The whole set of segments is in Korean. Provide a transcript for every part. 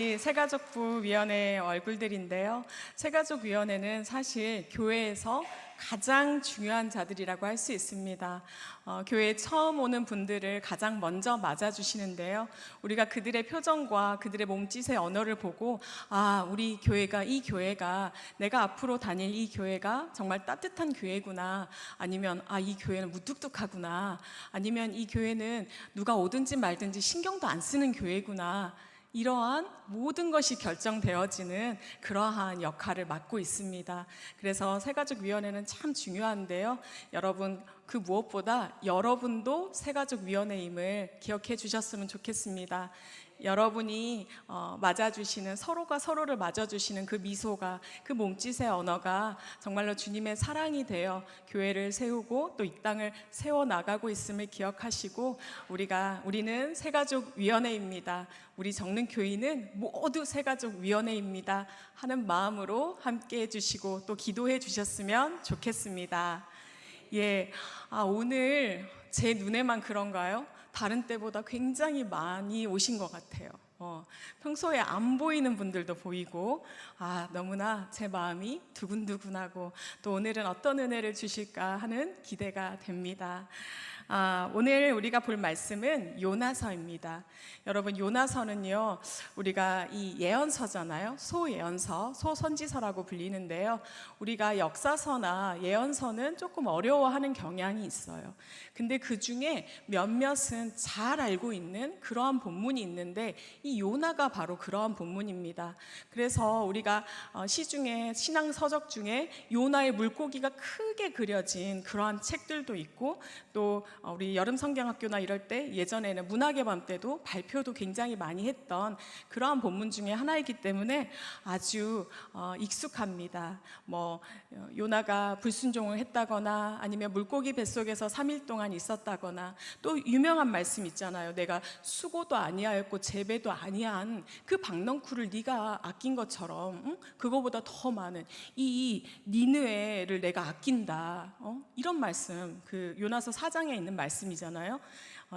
이 새가족부위원회 얼굴들인데요. 새가족위원회는 사실 교회에서 가장 중요한 자들이라고 할 수 있습니다. 교회에 처음 오는 분들을 가장 먼저 맞아주시는데요. 우리가 그들의 표정과 그들의 몸짓의 언어를 보고 우리 교회가, 이 교회가 내가 앞으로 다닐 이 교회가 정말 따뜻한 교회구나, 아니면 이 교회는 무뚝뚝하구나, 아니면 이 교회는 누가 오든지 말든지 신경도 안 쓰는 교회구나, 이러한 모든 것이 결정되어지는 그러한 역할을 맡고 있습니다. 그래서 새가족위원회는 참 중요한데요. 여러분, 그 무엇보다 여러분도 새가족위원회임을 기억해 주셨으면 좋겠습니다. 여러분이 맞아주시는, 서로가 서로를 맞아주시는 그 미소가, 그 몸짓의 언어가 정말로 주님의 사랑이 되어 교회를 세우고 또 이 땅을 세워나가고 있음을 기억하시고, 우리는 새가족위원회입니다. 우리 정릉 교인은 모두 새가족위원회입니다 하는 마음으로 함께 해주시고 또 기도해 주셨으면 좋겠습니다. 오늘 제 눈에만 그런가요? 다른 때보다 굉장히 많이 오신 것 같아요. 평소에 안 보이는 분들도 보이고, 너무나 제 마음이 두근두근하고 또 오늘은 어떤 은혜를 주실까 하는 기대가 됩니다. 오늘 우리가 볼 말씀은 요나서입니다. 여러분, 요나서는요, 우리가 이 예언서잖아요. 소예언서, 소선지서라고 불리는데요. 우리가 역사서나 예언서는 조금 어려워하는 경향이 있어요. 근데 그 중에 몇몇은 잘 알고 있는 그러한 본문이 있는데, 이 요나가 바로 그러한 본문입니다. 그래서 우리가 시중에, 신앙 서적 중에 요나의 물고기가 크게 그려진 그러한 책들도 있고, 또 우리 여름 성경학교나 이럴 때 예전에는 문학의 밤 때도 발표도 굉장히 많이 했던 그러한 본문 중에 하나이기 때문에 아주 익숙합니다. 요나가 불순종을 했다거나 아니면 물고기 뱃속에서 3일 동안 있었다거나, 또 유명한 말씀 있잖아요. 내가 수고도 아니하였고 재배도 아니한 그 박넝쿨을 네가 아낀 것처럼 그거보다 더 많은 이 니느웨를 내가 아낀다. 이런 말씀, 그 요나서 4장에 있는 말씀이잖아요.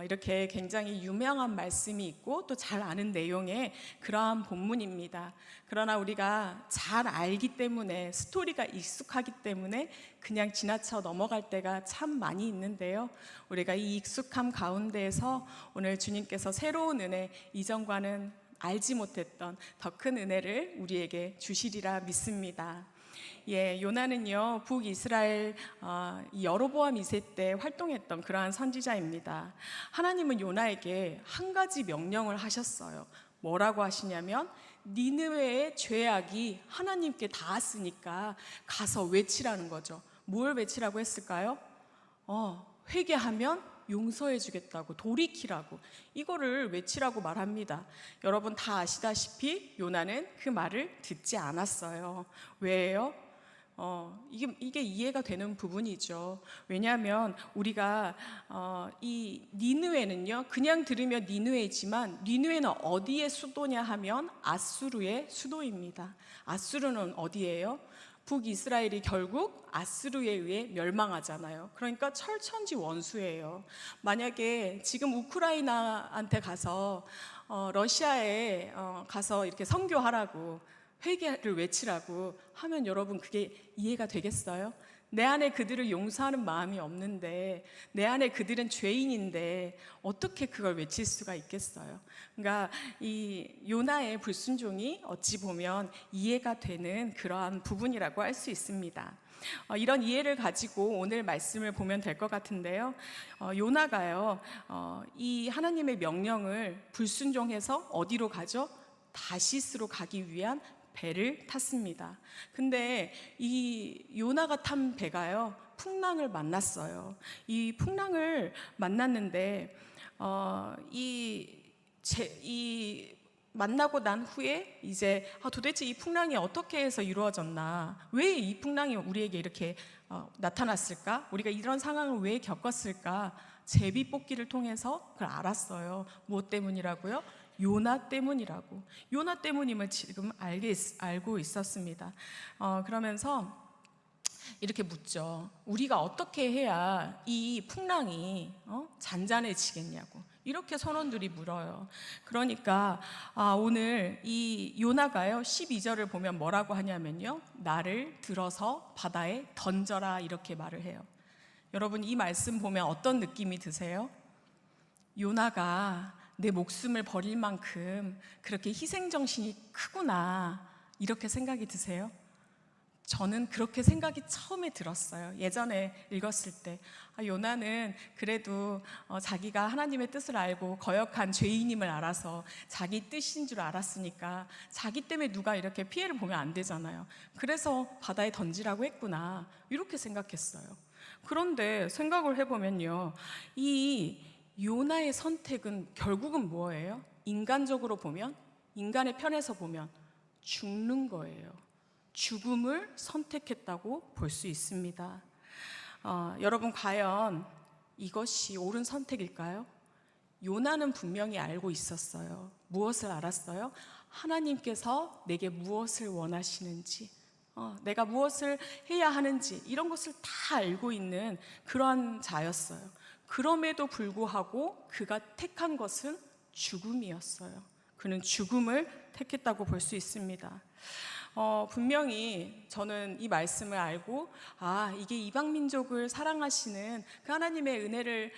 이렇게 굉장히 유명한 말씀이 있고 또 잘 아는 내용의 그러한 본문입니다. 그러나 우리가 잘 알기 때문에, 스토리가 익숙하기 때문에 그냥 지나쳐 넘어갈 때가 참 많이 있는데요. 우리가 이 익숙함 가운데에서 오늘 주님께서 새로운 은혜, 이전과는 알지 못했던 더 큰 은혜를 우리에게 주시리라 믿습니다. 요나는요, 북이스라엘 여로보암 2세 때 활동했던 그러한 선지자입니다. 하나님은 요나에게 한 가지 명령을 하셨어요. 뭐라고 하시냐면, 니느웨의 죄악이 하나님께 닿았으니까 가서 외치라는 거죠. 뭘 외치라고 했을까요? 회개하면 용서해 주겠다고, 돌이키라고, 이거를 외치라고 말합니다. 여러분 다 아시다시피 요나는 그 말을 듣지 않았어요. 왜요? 이게 이해가 되는 부분이죠. 왜냐하면 우리가 이 니느웨는요, 그냥 들으면 니느웨이지만 니느웨는 어디의 수도냐 하면 아수르의 수도입니다. 아수르는 어디예요? 북이스라엘이 결국 아수르에 의해 멸망하잖아요. 그러니까 철천지 원수예요. 만약에 지금 우크라이나한테 가서 러시아에 가서 이렇게 선교하라고, 회개를 외치라고 하면 여러분 그게 이해가 되겠어요? 내 안에 그들을 용서하는 마음이 없는데, 내 안에 그들은 죄인인데 어떻게 그걸 외칠 수가 있겠어요? 그러니까 이 요나의 불순종이 어찌 보면 이해가 되는 그러한 부분이라고 할 수 있습니다. 이런 이해를 가지고 오늘 말씀을 보면 될 것 같은데요. 요나가요, 이 하나님의 명령을 불순종해서 어디로 가죠? 다시스로 가기 위한 배를 탔습니다. 근데 이 요나가 탄 배가요, 풍랑을 만났어요. 이 풍랑을 만났는데 만나고 난 후에 이제 도대체 이 풍랑이 어떻게 해서 이루어졌나, 왜 이 풍랑이 우리에게 이렇게 나타났을까, 우리가 이런 상황을 왜 겪었을까, 제비뽑기를 통해서 그걸 알았어요. 무엇 때문이라고요? 요나 때문이라고. 요나 때문임을 지금 알고 있었습니다. 그러면서 이렇게 묻죠. 우리가 어떻게 해야 이 풍랑이 잔잔해지겠냐고. 이렇게 선원들이 물어요. 그러니까 오늘 이 요나가요 12절을 보면 뭐라고 하냐면요, 나를 들어서 바다에 던져라 이렇게 말을 해요. 여러분, 이 말씀 보면 어떤 느낌이 드세요? 요나가 내 목숨을 버릴 만큼 그렇게 희생정신이 크구나, 이렇게 생각이 드세요? 저는 그렇게 생각이 처음에 들었어요. 예전에 읽었을 때 요나는 그래도 자기가 하나님의 뜻을 알고 거역한 죄인임을 알아서 자기 뜻인 줄 알았으니까 자기 때문에 누가 이렇게 피해를 보면 안 되잖아요. 그래서 바다에 던지라고 했구나, 이렇게 생각했어요. 그런데 생각을 해보면요, 이 요나의 선택은 결국은 뭐예요? 인간적으로 보면, 인간의 편에서 보면 죽는 거예요. 죽음을 선택했다고 볼 수 있습니다. 여러분, 과연 이것이 옳은 선택일까요? 요나는 분명히 알고 있었어요. 무엇을 알았어요? 하나님께서 내게 무엇을 원하시는지, 내가 무엇을 해야 하는지, 이런 것을 다 알고 있는 그러한 자였어요. 그럼에도 불구하고 그가 택한 것은 죽음이었어요. 그는 죽음을 택했다고 볼 수 있습니다. 분명히 저는 이 말씀을 알고 이게 이방민족을 사랑하시는 그 하나님의 은혜를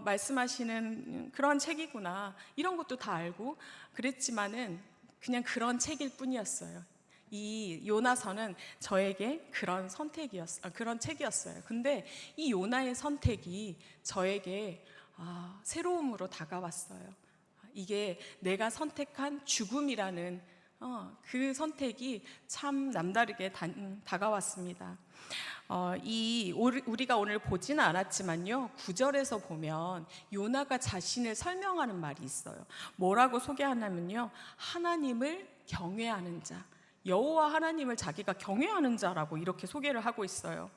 말씀하시는 그런 책이구나, 이런 것도 다 알고 그랬지만은 그냥 그런 책일 뿐이었어요. 이 요나서는 저에게 그런 그런 책이었어요. 근데 이 요나의 선택이 저에게 새로움으로 다가왔어요. 이게 내가 선택한 죽음이라는 그 선택이 참 남다르게 다가왔습니다. 우리가 오늘 보지는 않았지만요, 9절에서 보면 요나가 자신을 설명하는 말이 있어요. 뭐라고 소개하냐면요, 하나님을 경외하는 자, 여호와 하나님을 자기가 경외하는 자라고 이렇게 소개를 하고 있어요.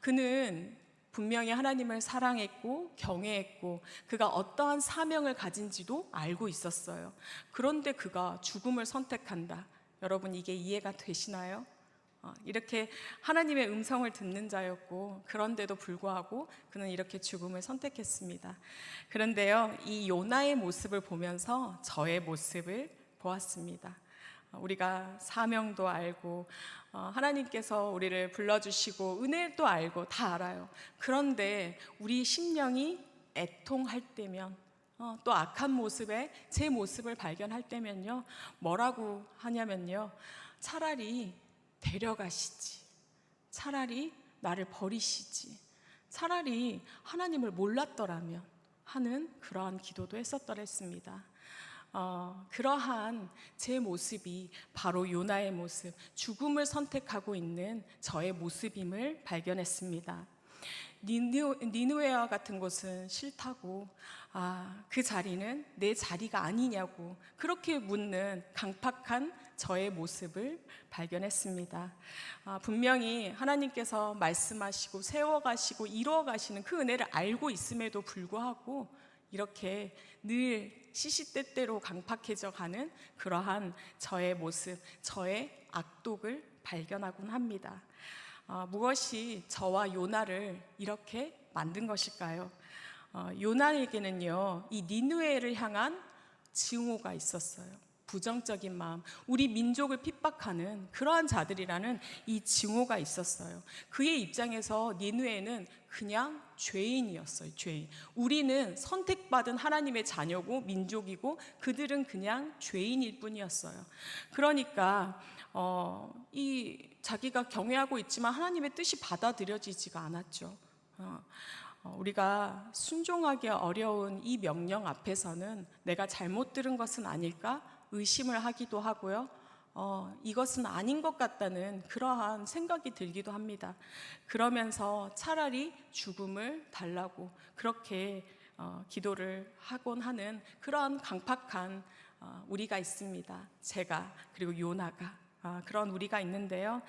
그는 분명히 하나님을 사랑했고 경외했고 그가 어떠한 사명을 가진지도 알고 있었어요. 그런데 그가 죽음을 선택한다. 여러분, 이게 이해가 되시나요? 이렇게 하나님의 음성을 듣는 자였고 그런데도 불구하고 그는 이렇게 죽음을 선택했습니다. 그런데요, 이 요나의 모습을 보면서 저의 모습을 보았습니다. 우리가 사명도 알고 하나님께서 우리를 불러주시고 은혜도 알고 다 알아요. 그런데 우리 심령이 애통할 때면, 또 악한 모습에 제 모습을 발견할 때면요, 뭐라고 하냐면요, 차라리 데려가시지, 차라리 나를 버리시지, 차라리 하나님을 몰랐더라면 하는 그러한 기도도 했었더랬습니다. 그러한 제 모습이 바로 요나의 모습, 죽음을 선택하고 있는 저의 모습임을 발견했습니다. 니느웨와 같은 곳은 싫다고, 그 자리는 내 자리가 아니냐고 그렇게 묻는 강팍한 저의 모습을 발견했습니다. 분명히 하나님께서 말씀하시고 세워가시고 이루어가시는 그 은혜를 알고 있음에도 불구하고 이렇게 늘 시시때때로 강팍해져 가는 그러한 저의 모습, 저의 악독을 발견하곤 합니다. 무엇이 저와 요나를 이렇게 만든 것일까요? 요나에게는요, 이 니느웨를 향한 증오가 있었어요. 부정적인 마음, 우리 민족을 핍박하는 그러한 자들이라는 이 증오가 있었어요. 그의 입장에서 니느웨는 그냥 죄인이었어요. 죄인. 우리는 선택받은 하나님의 자녀고 민족이고 그들은 그냥 죄인일 뿐이었어요. 그러니까 이 자기가 경외하고 있지만 하나님의 뜻이 받아들여지지가 않았죠. 우리가 순종하기 어려운 이 명령 앞에서는 내가 잘못 들은 것은 아닐까 의심을 하기도 하고요. 이것은 아닌 것 같다는 그러한 생각이 들기도 합니다. 그러면서 차라리 죽음을 달라고 그렇게 기도를 하곤 하는 그러한 강팍한 우리가 있습니다. 제가, 그리고 요나가, 그런 우리가 있는데요.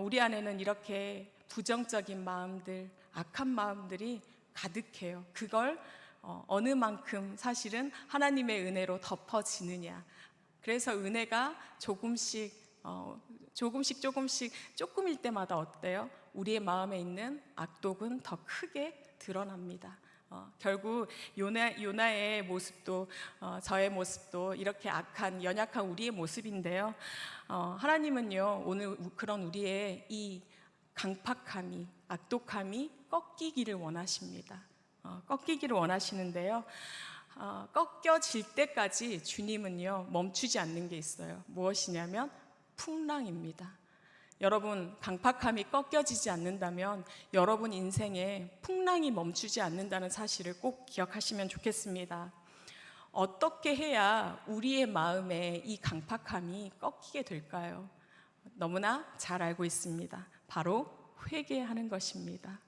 우리 안에는 이렇게 부정적인 마음들, 악한 마음들이 가득해요. 그걸 어느 만큼 사실은 하나님의 은혜로 덮어지느냐. 그래서 은혜가 조금씩 조금일 때마다 어때요? 우리의 마음에 있는 악독은 더 크게 드러납니다. 결국 요나의 모습도 저의 모습도 이렇게 악한 연약한 우리의 모습인데요. 하나님은요 오늘 그런 우리의 이 강팍함이 악독함이 꺾이기를 원하십니다. 꺾이기를 원하시는데요. 꺾여질 때까지 주님은요 멈추지 않는 게 있어요. 무엇이냐면 풍랑입니다. 여러분 강팍함이 꺾여지지 않는다면 여러분 인생에 풍랑이 멈추지 않는다는 사실을 꼭 기억하시면 좋겠습니다. 어떻게 해야 우리의 마음에 이 강팍함이 꺾이게 될까요? 너무나 잘 알고 있습니다. 바로 회개하는 것입니다.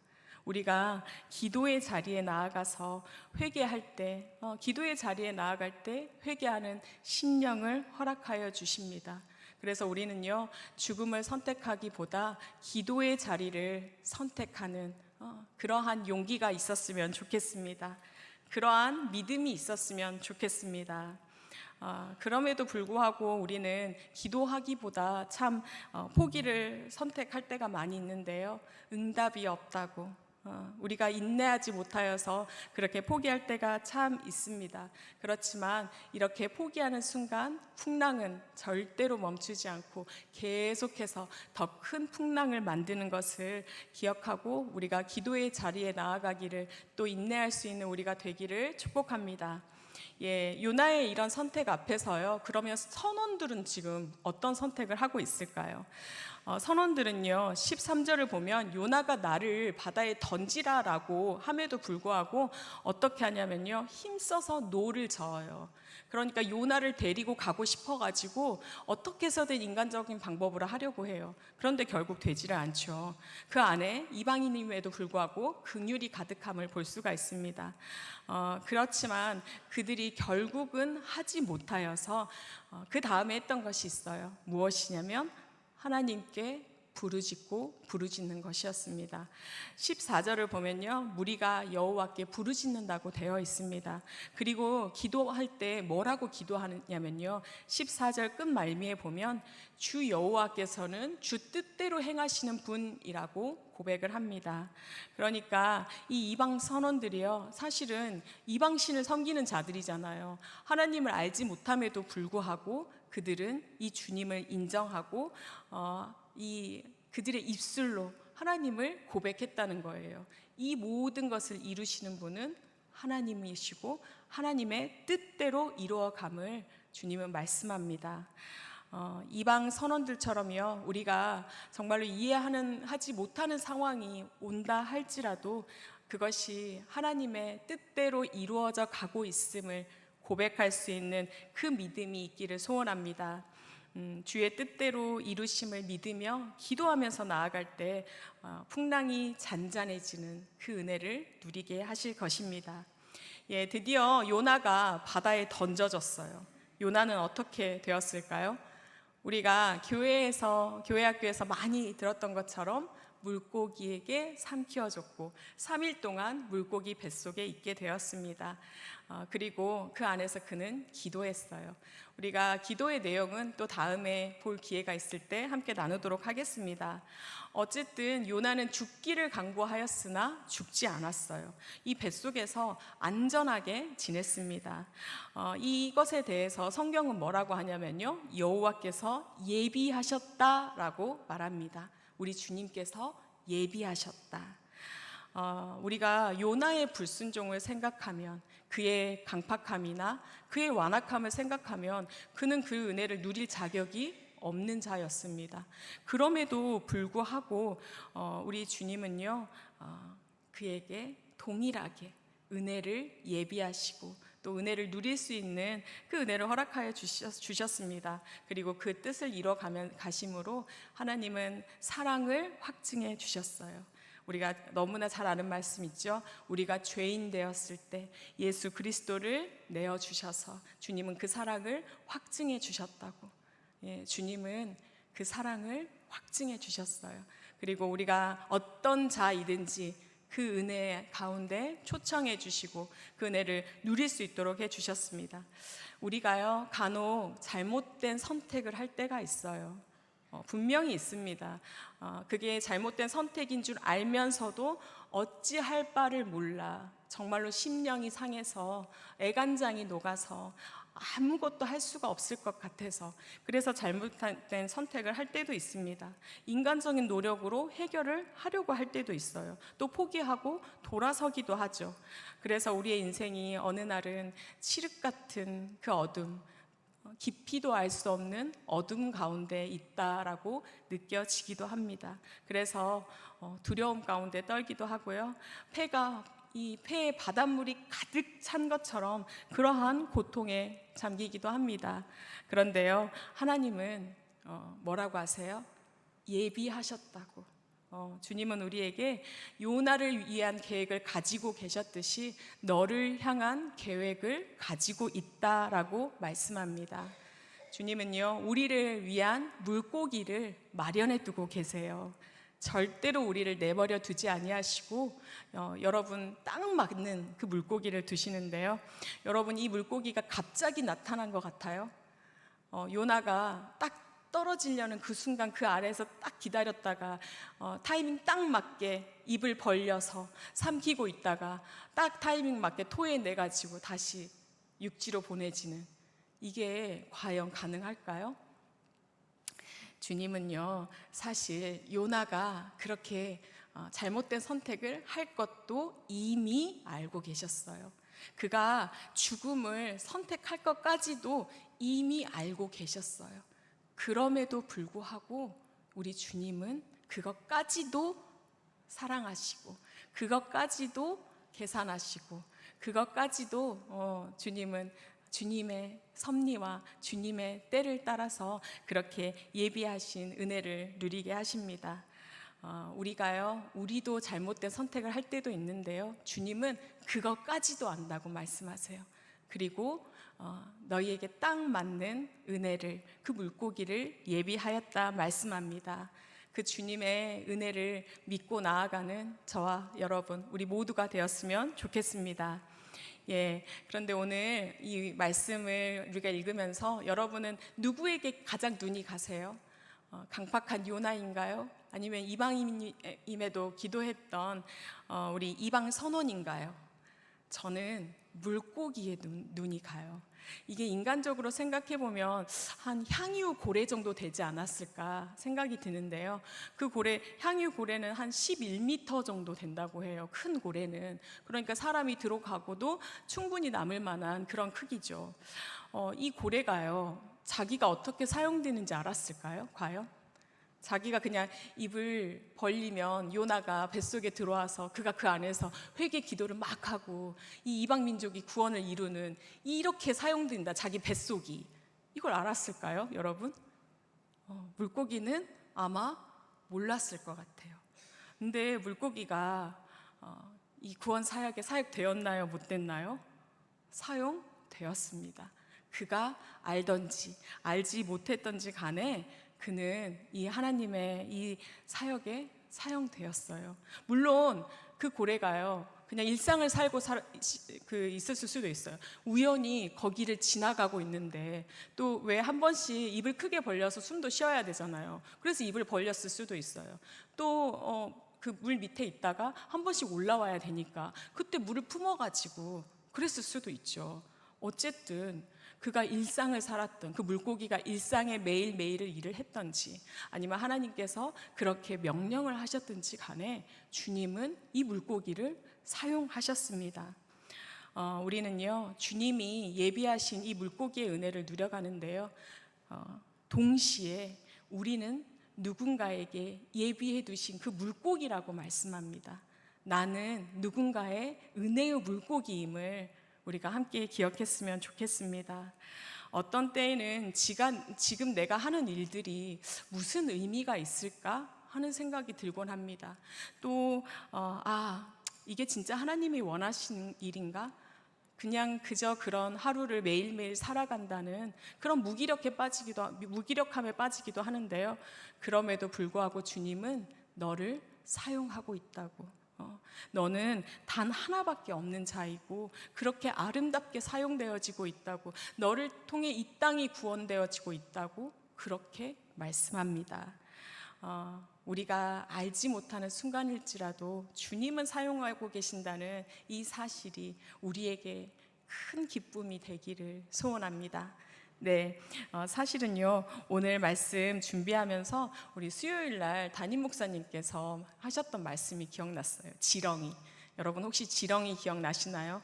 우리가 기도의 자리에 나아가서 회개할 때, 기도의 자리에 나아갈 때 회개하는 심령을 허락하여 주십니다. 그래서 우리는요 죽음을 선택하기보다 기도의 자리를 선택하는 그러한 용기가 있었으면 좋겠습니다. 그러한 믿음이 있었으면 좋겠습니다. 그럼에도 불구하고 우리는 기도하기보다 참 포기를 선택할 때가 많이 있는데요. 응답이 없다고 우리가 인내하지 못하여서 그렇게 포기할 때가 참 있습니다. 그렇지만 이렇게 포기하는 순간 풍랑은 절대로 멈추지 않고 계속해서 더 큰 풍랑을 만드는 것을 기억하고 우리가 기도의 자리에 나아가기를 또 인내할 수 있는 우리가 되기를 축복합니다. 요나의 이런 선택 앞에서요. 그러면 선원들은 지금 어떤 선택을 하고 있을까요? 선원들은요 13절을 보면 요나가 나를 바다에 던지라라고 함에도 불구하고 어떻게 하냐면요 힘써서 노를 저어요. 그러니까 요나를 데리고 가고 싶어가지고 어떻게 해서든 인간적인 방법으로 하려고 해요. 그런데 결국 되지를 않죠. 그 안에 이방인임에도 불구하고 긍휼이 가득함을 볼 수가 있습니다. 그렇지만 그들이 결국은 하지 못하여서 그 다음에 했던 것이 있어요. 무엇이냐면 하나님께 부르짖는 것이었습니다. 14절을 보면요 무리가 여호와께 부르짖는다고 되어 있습니다. 그리고 기도할 때 뭐라고 기도하냐면요 14절 끝말미에 보면 주 여호와께서는 주 뜻대로 행하시는 분이라고 고백을 합니다. 그러니까 이 이방 선원들이요 사실은 이방신을 섬기는 자들이잖아요. 하나님을 알지 못함에도 불구하고 그들은 이 주님을 인정하고 그들의 입술로 하나님을 고백했다는 거예요. 이 모든 것을 이루시는 분은 하나님이시고 하나님의 뜻대로 이루어감을 주님은 말씀합니다. 이방 선원들처럼요 우리가 정말로 이해하지 못하는 상황이 온다 할지라도 그것이 하나님의 뜻대로 이루어져 가고 있음을 고백할 수 있는 그 믿음이 있기를 소원합니다. 주의 뜻대로 이루심을 믿으며 기도하면서 나아갈 때 풍랑이 잔잔해지는 그 은혜를 누리게 하실 것입니다. 드디어 요나가 바다에 던져졌어요. 요나는 어떻게 되었을까요? 우리가 교회 학교에서 많이 들었던 것처럼 물고기에게 삼키어졌고 3일 동안 물고기 뱃속에 있게 되었습니다. 그리고 그 안에서 그는 기도했어요. 우리가 기도의 내용은 또 다음에 볼 기회가 있을 때 함께 나누도록 하겠습니다. 어쨌든 요나는 죽기를 강구하였으나 죽지 않았어요. 이 뱃속에서 안전하게 지냈습니다. 이것에 대해서 성경은 뭐라고 하냐면요 여호와께서 예비하셨다라고 말합니다. 우리 주님께서 예비하셨다. 우리가 요나의 불순종을 생각하면 그의 강팍함이나 그의 완악함을 생각하면 그는 그 은혜를 누릴 자격이 없는 자였습니다. 그럼에도 불구하고 우리 주님은요 그에게 동일하게 은혜를 예비하시고 또 은혜를 누릴 수 있는 그 은혜를 허락하여 주셨습니다. 그리고 그 뜻을 이뤄 가심으로 하나님은 사랑을 확증해 주셨어요. 우리가 너무나 잘 아는 말씀 있죠. 우리가 죄인 되었을 때 예수 그리스도를 내어주셔서 주님은 그 사랑을 확증해 주셨다고. 주님은 그 사랑을 확증해 주셨어요. 그리고 우리가 어떤 자이든지 그 은혜 가운데 초청해 주시고 그 은혜를 누릴 수 있도록 해 주셨습니다. 우리가요 간혹 잘못된 선택을 할 때가 있어요. 분명히 있습니다. 그게 잘못된 선택인 줄 알면서도 어찌할 바를 몰라 정말로 심령이 상해서 애간장이 녹아서 아무것도 할 수가 없을 것 같아서, 그래서 잘못된 선택을 할 때도 있습니다. 인간적인 노력으로 해결을 하려고 할 때도 있어요. 또 포기하고 돌아서기도 하죠. 그래서 우리의 인생이 어느 날은 칠흑 같은 그 어둠, 깊이도 알 수 없는 어둠 가운데 있다라고 느껴지기도 합니다. 그래서 두려움 가운데 떨기도 하고요. 이 폐에 바닷물이 가득 찬 것처럼 그러한 고통에 잠기기도 합니다. 그런데요, 하나님은 뭐라고 하세요? 예비하셨다고. 주님은 우리에게 요나를 위한 계획을 가지고 계셨듯이 너를 향한 계획을 가지고 있다라고 말씀합니다. 주님은요, 우리를 위한 물고기를 마련해 두고 계세요. 절대로 우리를 내버려 두지 아니하시고 여러분 딱 맞는 그 물고기를 두시는데요. 여러분, 이 물고기가 갑자기 나타난 것 같아요. 요나가 딱 떨어지려는 그 순간 그 아래에서 딱 기다렸다가 타이밍 딱 맞게 입을 벌려서 삼키고 있다가 딱 타이밍 맞게 토해내가지고 다시 육지로 보내지는, 이게 과연 가능할까요? 주님은요, 사실 요나가 그렇게 잘못된 선택을 할 것도 이미 알고 계셨어요. 그가 죽음을 선택할 것까지도 이미 알고 계셨어요. 그럼에도 불구하고 우리 주님은 그것까지도 사랑하시고, 그것까지도 계산하시고, 그것까지도 주님은 주님의 섭리와 주님의 때를 따라서 그렇게 예비하신 은혜를 누리게 하십니다. 우리도 잘못된 선택을 할 때도 있는데요, 주님은 그것까지도 안다고 말씀하세요. 그리고 너희에게 딱 맞는 은혜를, 그 물고기를 예비하였다 말씀합니다. 그 주님의 은혜를 믿고 나아가는 저와 여러분, 우리 모두가 되었으면 좋겠습니다. 그런데 오늘 이 말씀을 우리가 읽으면서 여러분은 누구에게 가장 눈이 가세요? 강팍한 요나인가요? 아니면 이방임에도 기도했던 우리 이방 선원인가요? 저는 물고기에 눈이 가요. 이게 인간적으로 생각해보면 한 향유 고래 정도 되지 않았을까 생각이 드는데요, 그 향유 고래는 한 11m 정도 된다고 해요. 큰 고래는. 그러니까 사람이 들어가고도 충분히 남을 만한 그런 크기죠. 이 고래가요, 자기가 어떻게 사용되는지 알았을까요? 과연? 자기가 그냥 입을 벌리면 요나가 뱃속에 들어와서 그가 그 안에서 회개 기도를 막 하고 이 이방 민족이 구원을 이루는, 이렇게 사용된다, 자기 뱃속이. 이걸 알았을까요, 여러분? 물고기는 아마 몰랐을 것 같아요. 근데 물고기가 이 구원 사역에 사역되었나요? 못 됐나요? 사용되었습니다. 그가 알던지 알지 못했던지 간에 그는 이 하나님의 이 사역에 사용되었어요. 물론 그 고래가요, 그냥 일상을 살고 있었을 수도 있어요. 우연히 거기를 지나가고 있는데 또 왜 한 번씩 입을 크게 벌려서 숨도 쉬어야 되잖아요. 그래서 입을 벌렸을 수도 있어요. 또 그 물 밑에 있다가 한 번씩 올라와야 되니까 그때 물을 품어가지고 그랬을 수도 있죠. 어쨌든 그가 일상을 살았던, 그 물고기가 일상의 매일매일을 일을 했던지 아니면 하나님께서 그렇게 명령을 하셨든지 간에 주님은 이 물고기를 사용하셨습니다. 우리는요, 주님이 예비하신 이 물고기의 은혜를 누려가는데요, 동시에 우리는 누군가에게 예비해 두신 그 물고기라고 말씀합니다. 나는 누군가의 은혜의 물고기임을 우리가 함께 기억했으면 좋겠습니다. 어떤 때에는 지금 내가 하는 일들이 무슨 의미가 있을까 하는 생각이 들곤 합니다. 또 이게 진짜 하나님이 원하시는 일인가? 그냥 그저 그런 하루를 매일매일 살아간다는 그런 무기력함에 빠지기도 하는데요, 그럼에도 불구하고 주님은 너를 사용하고 있다고. 너는 단 하나밖에 없는 자이고 그렇게 아름답게 사용되어지고 있다고, 너를 통해 이 땅이 구원되어지고 있다고 그렇게 말씀합니다. 우리가 알지 못하는 순간일지라도 주님은 사용하고 계신다는 이 사실이 우리에게 큰 기쁨이 되기를 소원합니다. 네, 사실은요, 오늘 말씀 준비하면서 우리 수요일 날 담임 목사님께서 하셨던 말씀이 기억났어요. 지렁이. 여러분 혹시 지렁이 기억나시나요?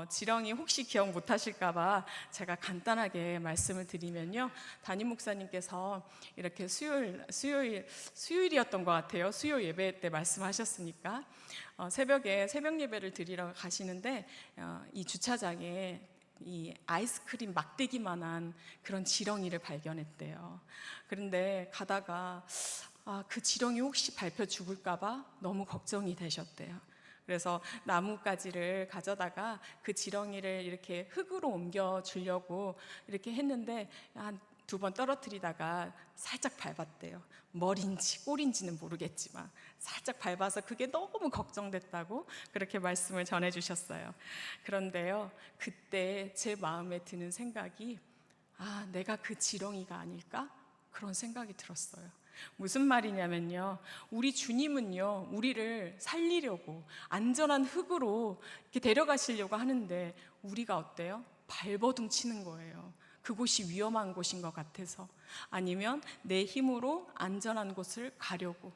지렁이 혹시 기억 못 하실까봐 제가 간단하게 말씀을 드리면요. 담임 목사님께서 이렇게 수요일이었던 것 같아요. 수요 예배 때 말씀하셨으니까. 새벽에 새벽 예배를 드리러 가시는데, 이 주차장에 이 아이스크림 막대기만한 그런 지렁이를 발견했대요. 그런데 가다가 그 지렁이 혹시 밟혀 죽을까봐 너무 걱정이 되셨대요. 그래서 나뭇가지를 가져다가 그 지렁이를 이렇게 흙으로 옮겨 주려고 이렇게 했는데 한 2번 떨어뜨리다가 살짝 밟았대요. 머리인지 꼬리인지는 모르겠지만 살짝 밟아서 그게 너무 걱정됐다고 그렇게 말씀을 전해주셨어요. 그런데요, 그때 제 마음에 드는 생각이 내가 그 지렁이가 아닐까? 그런 생각이 들었어요. 무슨 말이냐면요, 우리 주님은요, 우리를 살리려고 안전한 흙으로 이렇게 데려가시려고 하는데 우리가 어때요? 발버둥 치는 거예요. 그곳이 위험한 곳인 것 같아서, 아니면 내 힘으로 안전한 곳을 가려고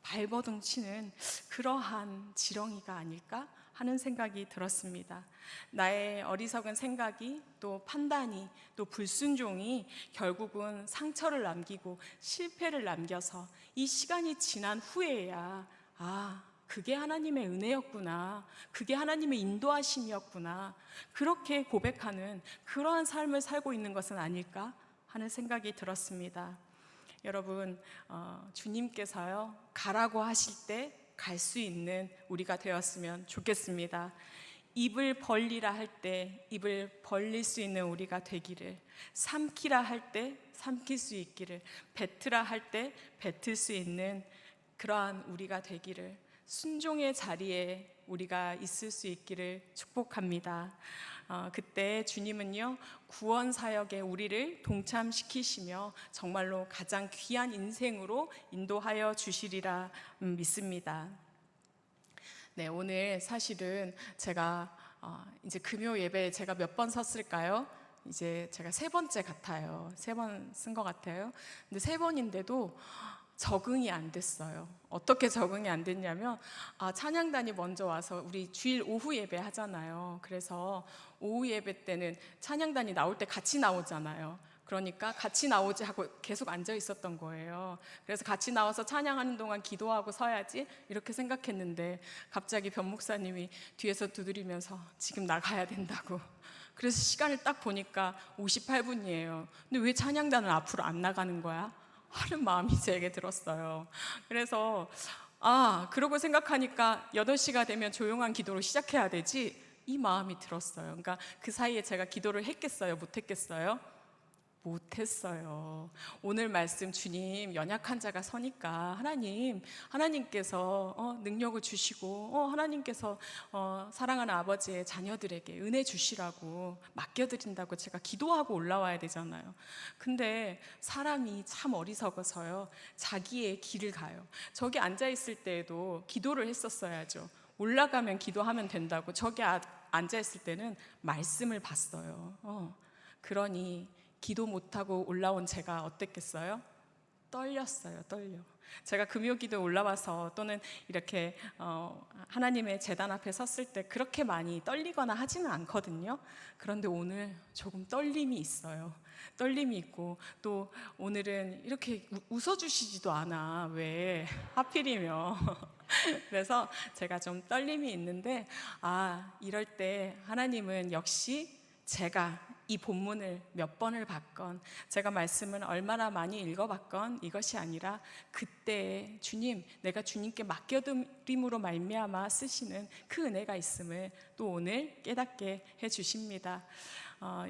발버둥 치는 그러한 지렁이가 아닐까 하는 생각이 들었습니다. 나의 어리석은 생각이, 또 판단이, 또 불순종이 결국은 상처를 남기고 실패를 남겨서 이 시간이 지난 후에야 그게 하나님의 은혜였구나, 그게 하나님의 인도하심이었구나, 그렇게 고백하는 그러한 삶을 살고 있는 것은 아닐까 하는 생각이 들었습니다. 여러분, 주님께서요, 가라고 하실 때 갈 수 있는 우리가 되었으면 좋겠습니다. 입을 벌리라 할 때 입을 벌릴 수 있는 우리가 되기를, 삼키라 할 때 삼킬 수 있기를, 뱉으라 할 때 뱉을 수 있는 그러한 우리가 되기를, 순종의 자리에 우리가 있을 수 있기를 축복합니다. 그때 주님은요, 구원 사역에 우리를 동참시키시며 정말로 가장 귀한 인생으로 인도하여 주시리라 믿습니다. 네, 오늘 사실은 제가 이제 금요 예배에 제가 몇 번 섰을까요? 이제 제가 3번째 같아요. 3번 쓴 것 같아요. 근데 3번인데도 적응이 안 됐어요. 어떻게 적응이 안 됐냐면, 찬양단이 먼저 와서 우리 주일 오후 예배 하잖아요. 그래서 오후 예배 때는 찬양단이 나올 때 같이 나오잖아요. 그러니까 같이 나오지 하고 계속 앉아 있었던 거예요. 그래서 같이 나와서 찬양하는 동안 기도하고 서야지 이렇게 생각했는데, 갑자기 변 목사님이 뒤에서 두드리면서 지금 나가야 된다고. 그래서 시간을 딱 보니까 58분이에요. 근데 왜 찬양단은 앞으로 안 나가는 거야? 하는 마음이 제게 들었어요. 그래서 그러고 생각하니까 8시가 되면 조용한 기도로 시작해야 되지, 이 마음이 들었어요. 그러니까 그 사이에 제가 기도를 했겠어요? 못했겠어요? 못했어요. 오늘 말씀, 주님 연약한 자가 서니까 하나님께서 능력을 주시고 하나님께서 사랑하는 아버지의 자녀들에게 은혜 주시라고 맡겨드린다고 제가 기도하고 올라와야 되잖아요. 근데 사람이 참 어리석어서요, 자기의 길을 가요. 저기 앉아있을 때에도 기도를 했었어야죠. 올라가면 기도하면 된다고 저기 앉아있을 때는 말씀을 봤어요. 그러니 기도 못하고 올라온 제가 어땠겠어요? 떨렸어요. 제가 금요기도 올라와서 또는 이렇게 하나님의 제단 앞에 섰을 때 그렇게 많이 떨리거나 하지는 않거든요. 그런데 오늘 조금 떨림이 있어요. 떨림이 있고, 또 오늘은 이렇게 웃어주시지도 않아. 왜? 하필이면. 그래서 제가 좀 떨림이 있는데, 이럴 때 하나님은 역시 제가 이 본문을 몇 번을 봤건, 제가 말씀을 얼마나 많이 읽어봤건 이것이 아니라 그때의 주님, 내가 주님께 맡겨드림으로 말미암아 쓰시는 그 은혜가 있음을 또 오늘 깨닫게 해주십니다.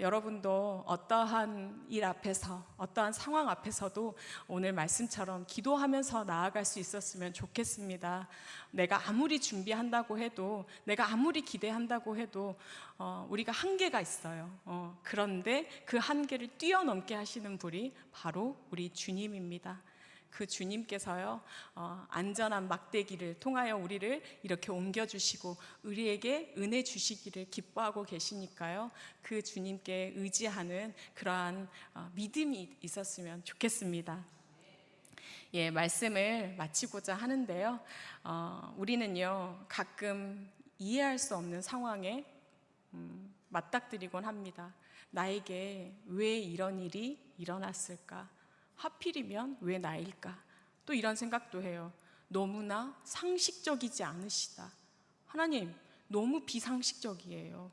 여러분도 어떠한 일 앞에서, 어떠한 상황 앞에서도 오늘 말씀처럼 기도하면서 나아갈 수 있었으면 좋겠습니다. 내가 아무리 준비한다고 해도, 내가 아무리 기대한다고 해도 우리가 한계가 있어요. 그런데 그 한계를 뛰어넘게 하시는 분이 바로 우리 주님입니다. 그 주님께서요, 안전한 막대기를 통하여 우리를 이렇게 옮겨주시고 우리에게 은혜 주시기를 기뻐하고 계시니까요, 그 주님께 의지하는 그러한 믿음이 있었으면 좋겠습니다. 예, 말씀을 마치고자 하는데요, 우리는요 가끔 이해할 수 없는 상황에 맞닥뜨리곤 합니다. 나에게 왜 이런 일이 일어났을까? 하필이면 왜 나일까? 또 이런 생각도 해요. 너무나 상식적이지 않으시다. 하나님, 너무 비상식적이에요.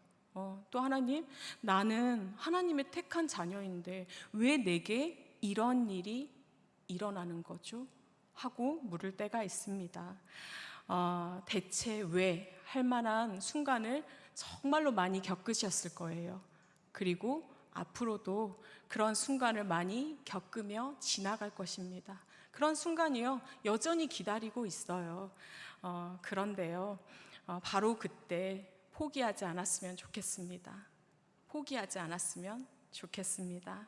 또 하나님, 나는 하나님의 택한 자녀인데 왜 내게 이런 일이 일어나는 거죠? 하고 물을 때가 있습니다. 대체 왜 할 만한 순간을 정말로 많이 겪으셨을 거예요. 그리고 앞으로도 그런 순간을 많이 겪으며 지나갈 것입니다. 그런 순간이요, 여전히 기다리고 있어요. 그런데요, 바로 그때 포기하지 않았으면 좋겠습니다. 포기하지 않았으면 좋겠습니다.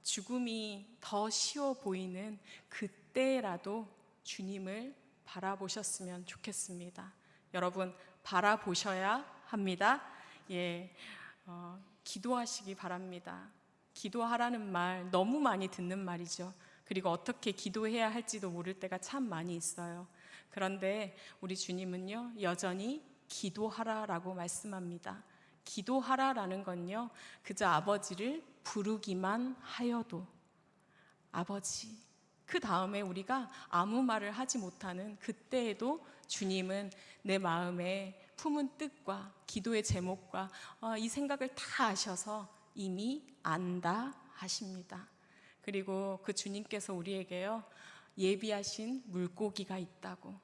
죽음이 더 쉬워 보이는 그때라도 주님을 바라보셨으면 좋겠습니다. 여러분, 바라보셔야 합니다. 예, 기도하시기 바랍니다. 기도하라는 말 너무 많이 듣는 말이죠. 그리고 어떻게 기도해야 할지도 모를 때가 참 많이 있어요. 그런데 우리 주님은요, 여전히 기도하라라고 말씀합니다. 기도하라라는 건요, 그저 아버지를 부르기만 하여도, 아버지, 그 다음에 우리가 아무 말을 하지 못하는 그때에도 주님은 내 마음에 품은 뜻과 기도의 제목과 이 생각을 다 아셔서 이미 안다 하십니다. 그리고 그 주님께서 우리에게요, 예비하신 물고기가 있다고,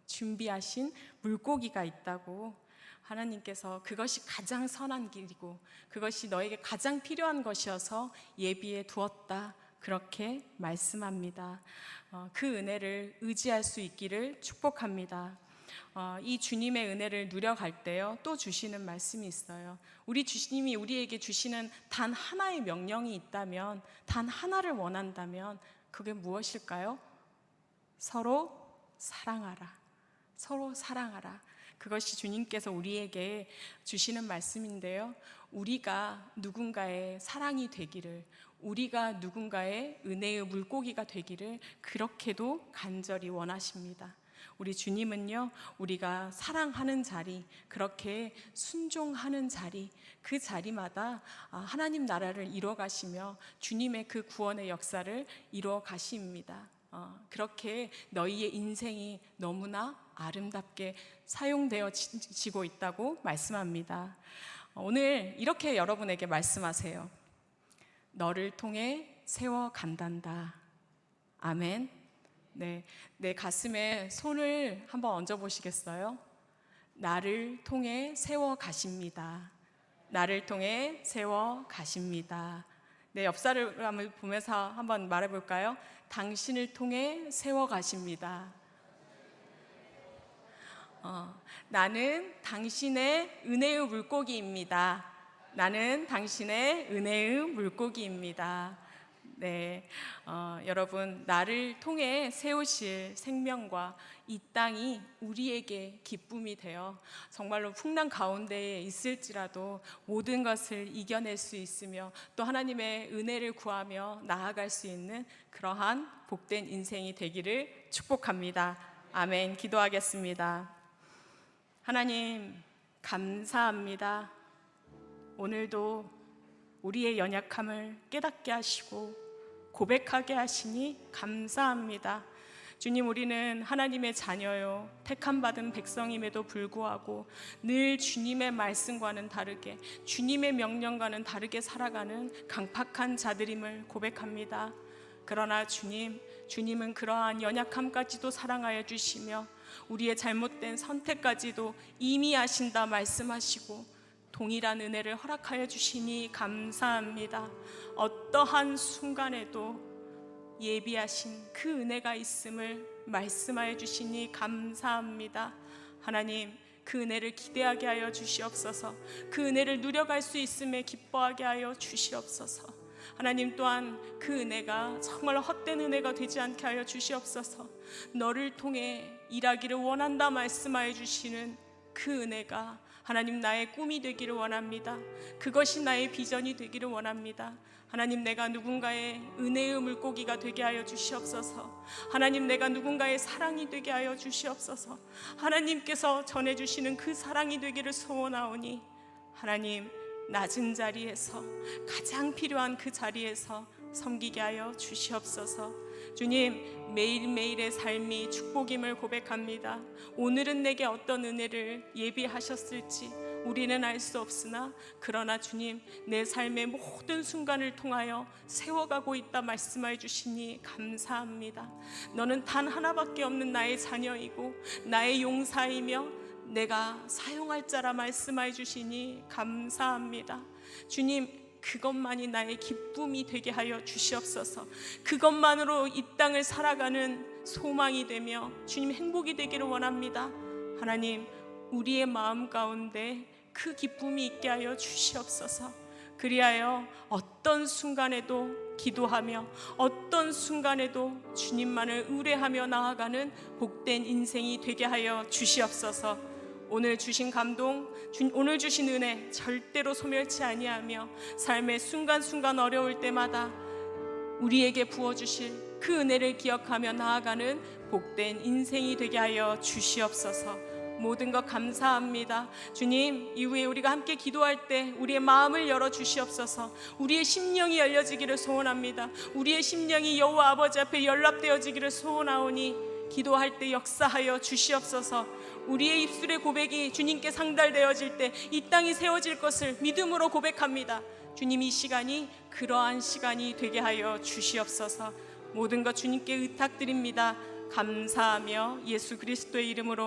준비하신 물고기가 있다고, 하나님께서 그것이 가장 선한 길이고 그것이 너에게 가장 필요한 것이어서 예비해 두었다, 그렇게 말씀합니다. 그 은혜를 의지할 수 있기를 축복합니다. 이 주님의 은혜를 누려갈 때요, 또 주시는 말씀이 있어요. 우리 주님이 우리에게 주시는 단 하나의 명령이 있다면, 단 하나를 원한다면 그게 무엇일까요? 서로 사랑하라. 서로 사랑하라. 그것이 주님께서 우리에게 주시는 말씀인데요, 우리가 누군가의 사랑이 되기를, 우리가 누군가의 은혜의 물고기가 되기를 그렇게도 간절히 원하십니다. 우리 주님은요, 우리가 사랑하는 자리, 그렇게 순종하는 자리, 그 자리마다 하나님 나라를 이루어 가시며 주님의 그 구원의 역사를 이루어 가십니다. 그렇게 너희의 인생이 너무나 아름답게 사용되어지고 있다고 말씀합니다. 오늘 이렇게 여러분에게 말씀하세요. 너를 통해 세워간단다. 아멘. 네, 내 가슴에 손을 한번 얹어 보시겠어요? 나를 통해 세워 가십니다. 나를 통해 세워 가십니다. 내 옆 사람을 보면서 한번 말해 볼까요? 당신을 통해 세워 가십니다. 나는 당신의 은혜의 물고기입니다. 나는 당신의 은혜의 물고기입니다. 네, 여러분, 나를 통해 세우실 생명과 이 땅이 우리에게 기쁨이 되어 정말로 풍랑 가운데에 있을지라도 모든 것을 이겨낼 수 있으며 또 하나님의 은혜를 구하며 나아갈 수 있는 그러한 복된 인생이 되기를 축복합니다. 아멘. 기도하겠습니다. 하나님, 감사합니다. 오늘도 우리의 연약함을 깨닫게 하시고 고백하게 하시니 감사합니다. 주님, 우리는 하나님의 자녀요, 택함받은 백성임에도 불구하고 늘 주님의 말씀과는 다르게, 주님의 명령과는 다르게 살아가는 강팍한 자들임을 고백합니다. 그러나 주님은 그러한 연약함까지도 사랑하여 주시며 우리의 잘못된 선택까지도 이미 아신다 말씀하시고 동일한 은혜를 허락하여 주시니 감사합니다. 어떠한 순간에도 예비하신 그 은혜가 있음을 말씀하여 주시니 감사합니다. 하나님, 그 은혜를 기대하게 하여 주시옵소서. 그 은혜를 누려갈 수 있음에 기뻐하게 하여 주시옵소서. 하나님 또한 그 은혜가 정말 헛된 은혜가 되지 않게 하여 주시옵소서. 너를 통해 일하기를 원한다 말씀하여 주시는 그 은혜가 하나님 나의 꿈이 되기를 원합니다. 그것이 나의 비전이 되기를 원합니다. 하나님, 내가 누군가의 은혜의 물고기가 되게 하여 주시옵소서. 하나님, 내가 누군가의 사랑이 되게 하여 주시옵소서. 하나님께서 전해주시는 그 사랑이 되기를 소원하오니 하나님, 낮은 자리에서 가장 필요한 그 자리에서 섬기게 하여 주시옵소서. 주님, 매일매일의 삶이 축복임을 고백합니다. 오늘은 내게 어떤 은혜를 예비하셨을지 우리는 알 수 없으나, 그러나 주님, 내 삶의 모든 순간을 통하여 세워가고 있다 말씀해 주시니 감사합니다. 너는 단 하나밖에 없는 나의 자녀이고 나의 용사이며 내가 사용할 자라 말씀해 주시니 감사합니다. 주님, 그것만이 나의 기쁨이 되게 하여 주시옵소서. 그것만으로 이 땅을 살아가는 소망이 되며 주님 행복이 되기를 원합니다. 하나님, 우리의 마음 가운데 그 기쁨이 있게 하여 주시옵소서. 그리하여 어떤 순간에도 기도하며 어떤 순간에도 주님만을 의뢰하며 나아가는 복된 인생이 되게 하여 주시옵소서. 오늘 주신 감동, 오늘 주신 은혜 절대로 소멸치 아니하며 삶의 순간순간 어려울 때마다 우리에게 부어주실 그 은혜를 기억하며 나아가는 복된 인생이 되게 하여 주시옵소서. 모든 것 감사합니다. 주님, 이후에 우리가 함께 기도할 때 우리의 마음을 열어 주시옵소서. 우리의 심령이 열려지기를 소원합니다. 우리의 심령이 여호와 아버지 앞에 연락되어지기를 소원하오니 기도할 때 역사하여 주시옵소서. 우리의 입술의 고백이 주님께 상달되어질 때 이 땅이 세워질 것을 믿음으로 고백합니다. 주님, 이 시간이 그러한 시간이 되게 하여 주시옵소서. 모든 것 주님께 의탁드립니다. 감사하며 예수 그리스도의 이름으로